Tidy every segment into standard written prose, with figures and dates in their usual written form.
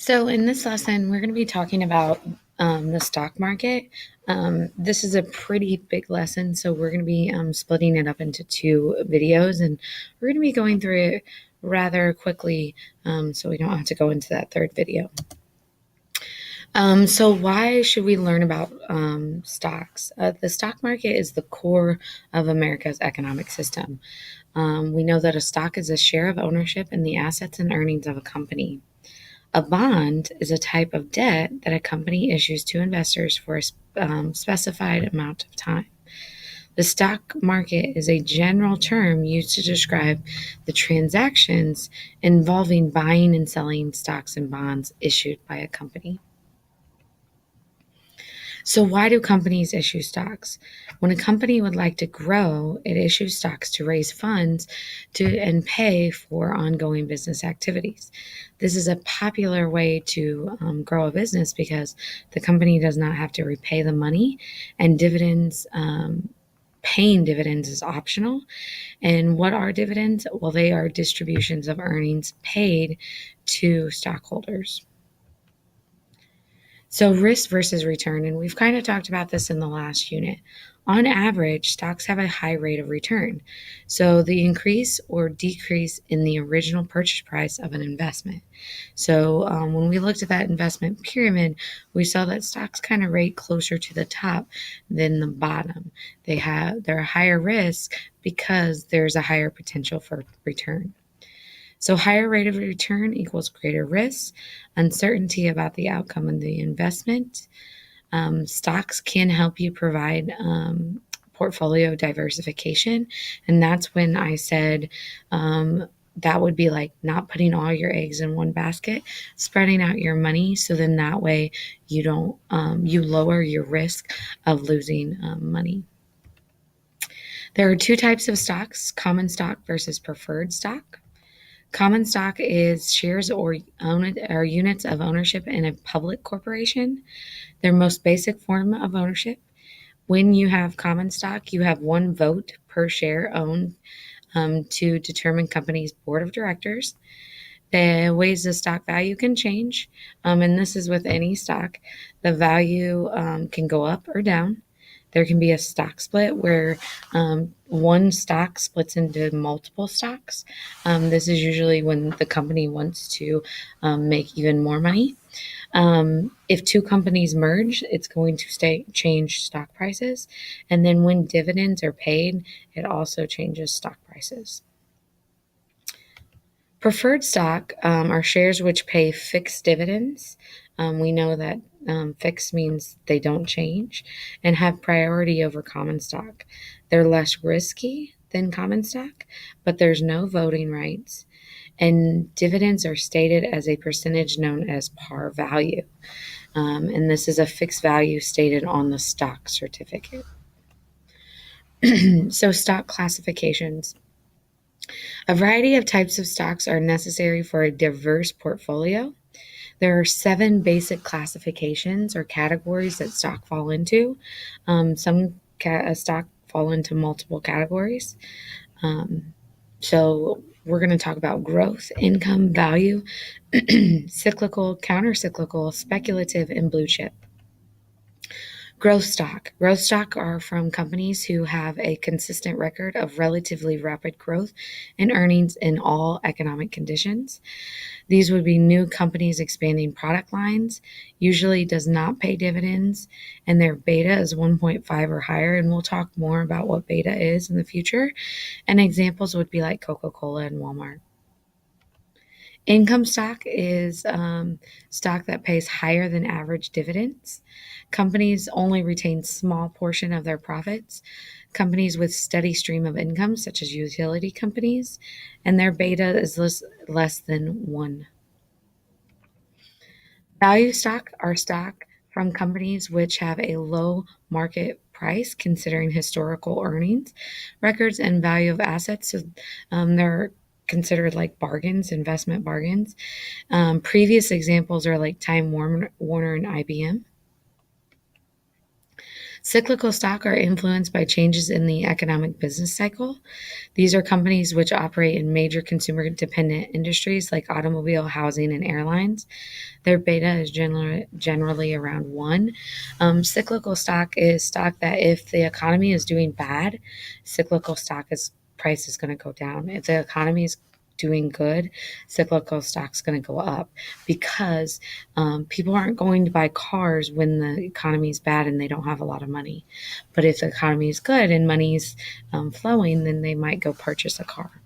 So, in this lesson, we're going to be talking about the stock market. This is a pretty big lesson, so we're going to be splitting it up into two videos, and we're going to be going through it rather quickly so we don't have to go into that third video. So, why should we learn about stocks? The stock market is the core of America's economic system. We know that a stock is a share of ownership in the assets and earnings of a company. A bond is a type of debt that a company issues to investors for a specified amount of time. The stock market is a general term used to describe the transactions involving buying and selling stocks and bonds issued by a company. So, why do companies issue stocks? When a company would like to grow, it issues stocks to raise funds and pay for ongoing business activities. This is a popular way to grow a business because the company does not have to repay the money, and paying dividends is optional. And what are dividends? Well, they are distributions of earnings paid to stockholders. So, risk versus return, and we've kind of talked about this in the last unit. On average, stocks have a high rate of return. So, the increase or decrease in the original purchase price of an investment. So, when we looked at that investment pyramid, we saw that stocks kind of rate closer to the top than the bottom. They're a higher risk because there's a higher potential for return. So, higher rate of return equals greater risk, uncertainty about the outcome of the investment. Stocks can help you provide portfolio diversification. And that's when I said that would be like not putting all your eggs in one basket, spreading out your money. So then that way you don't, you lower your risk of losing money. There are two types of stocks: common stock versus preferred stock. Common stock is shares or units of ownership in a public corporation. Their most basic form of ownership. When you have common stock, you have one vote per share owned to determine company's board of directors. The ways the stock value can change, and this is with any stock. The value can go up or down. There can be a stock split where one stock splits into multiple stocks. This is usually when the company wants to make even more money. If two companies merge, it's going to change stock prices. And then when dividends are paid, it also changes stock prices. Preferred stock are shares which pay fixed dividends. We know that fixed means they don't change and have priority over common stock. They're less risky than common stock, but there's no voting rights. And dividends are stated as a percentage known as par value. And this is a fixed value stated on the stock certificate. So, stock classifications. A variety of types of stocks are necessary for a diverse portfolio. There are 7 basic classifications or categories that stock fall into. Some stock fall into multiple categories. So we're going to talk about growth, income, value, cyclical, counter-cyclical, speculative, and blue chip. Growth stock. Growth stock are from companies who have a consistent record of relatively rapid growth in earnings in all economic conditions. These would be new companies expanding product lines, usually does not pay dividends, and their beta is 1.5 or higher. And we'll talk more about what beta is in the future. And examples would be like Coca-Cola and Walmart. Income stock is stock that pays higher than average dividends. Companies only retain small portion of their profits. Companies with steady stream of income, such as utility companies, and their beta is less than 1. Value stock are stock from companies which have a low market price considering historical earnings, records, and value of assets. So they're considered like bargains, investment bargains. Previous examples are like Time Warner and IBM. Cyclical stock are influenced by changes in the economic business cycle. These are companies which operate in major consumer dependent industries like automobile, housing, and airlines. Their beta is generally around one. Cyclical stock is stock that if the economy is doing bad, cyclical stock is price is going to go down. If the economy is doing good, cyclical stock's going to go up because people aren't going to buy cars when the economy is bad and they don't have a lot of money. But if the economy is good and money's flowing, then they might go purchase a car.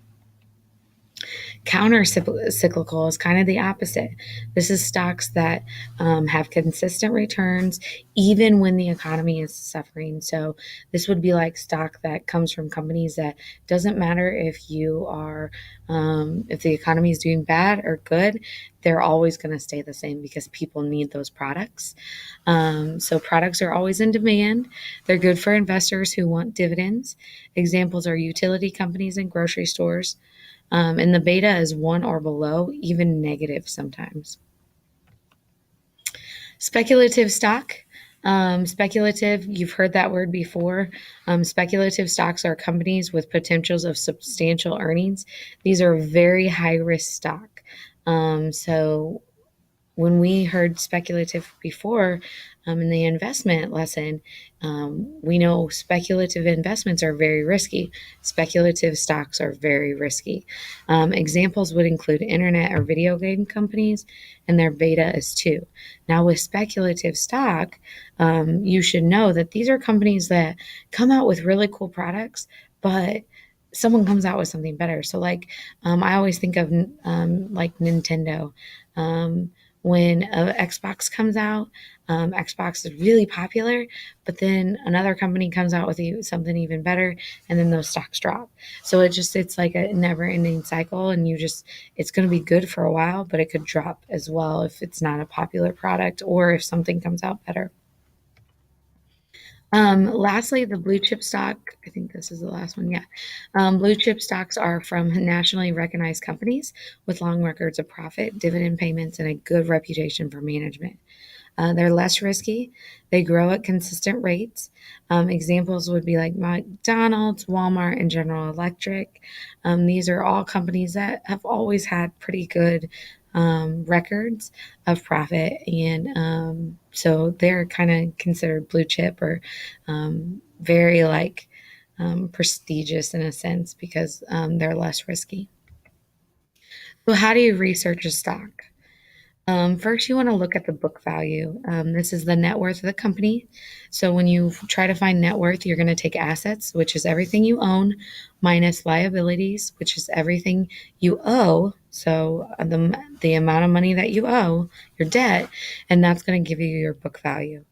Counter cyclical is kind of the opposite. This is stocks that have consistent returns even when the economy is suffering. So this would be like stock that comes from companies that doesn't matter if you are if the economy is doing bad or good, they're always going to stay the same because people need those products. So products are always in demand. They're good for investors who want dividends. Examples are utility companies and grocery stores. And the beta is one or below, even negative sometimes. Speculative stock. Speculative, you've heard that word before. Speculative stocks are companies with potentials of substantial earnings. These are very high risk stock. So when we heard speculative before in the investment lesson, we know speculative investments are very risky. Speculative stocks are very risky. Examples would include internet or video game companies, and their beta is 2. Now, with speculative stock, you should know that these are companies that come out with really cool products, but someone comes out with something better. So, like, I always think of like Nintendo. When Xbox comes out, Xbox is really popular, but then another company comes out with something even better, and then those stocks drop. So it's like a never ending cycle, and it's going to be good for a while, but it could drop as well if it's not a popular product or if something comes out better. Lastly, the blue chip stock, I think this is the last one. Yeah. Blue chip stocks are from nationally recognized companies with long records of profit, dividend payments, and a good reputation for management. They're less risky. They grow at consistent rates. Examples would be like McDonald's, Walmart, and General Electric. These are all companies that have always had pretty good records of profit. And so they're kind of considered blue chip or very like prestigious in a sense because they're less risky. So, how do you research a stock? First, you want to look at the book value. This is the net worth of the company. So, when you try to find net worth, you're going to take assets, which is everything you own, minus liabilities, which is everything you owe. So, the amount of money that you owe, your debt, and that's going to give you your book value.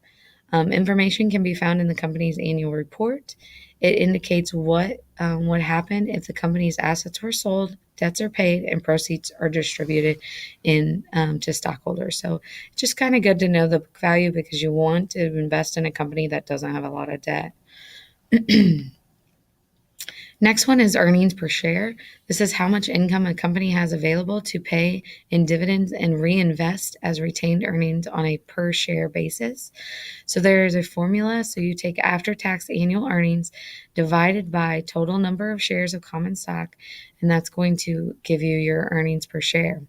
Information can be found in the company's annual report. It indicates what happened if the company's assets were sold, debts are paid, and proceeds are distributed in to stockholders. So it's just kind of good to know the book value because you want to invest in a company that doesn't have a lot of debt. Next one is earnings per share. This is how much income a company has available to pay in dividends and reinvest as retained earnings on a per share basis. So there is a formula. So you take after tax annual earnings divided by total number of shares of common stock, and that's going to give you your earnings per share.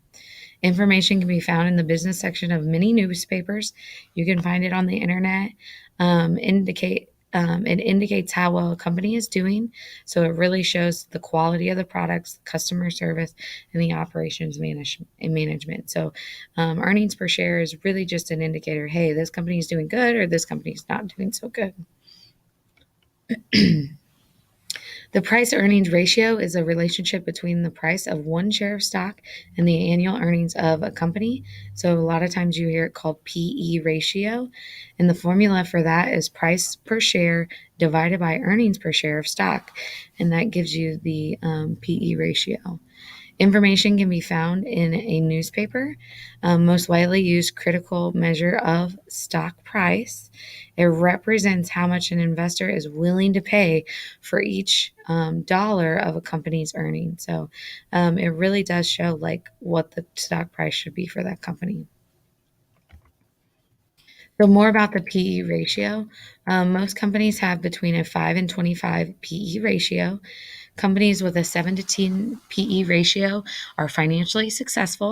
Information can be found in the business section of many newspapers. You can find it on the internet. It indicates how well a company is doing. So it really shows the quality of the products, customer service, and the operations management. So earnings per share is really just an indicator. Hey, this company is doing good or this company is not doing so good. The price earnings ratio is a relationship between the price of one share of stock and the annual earnings of a company. So a lot of times you hear it called PE ratio. And the formula for that is price per share divided by earnings per share of stock. And that gives you the PE ratio. Information can be found in a newspaper. Most widely used critical measure of stock price. It represents how much an investor is willing to pay for each dollar of a company's earnings. So it really does show like what the stock price should be for that company. So more about the PE ratio. Most companies have between a 5 and 25 PE ratio. Companies with a 7 to 10 PE ratio are financially successful.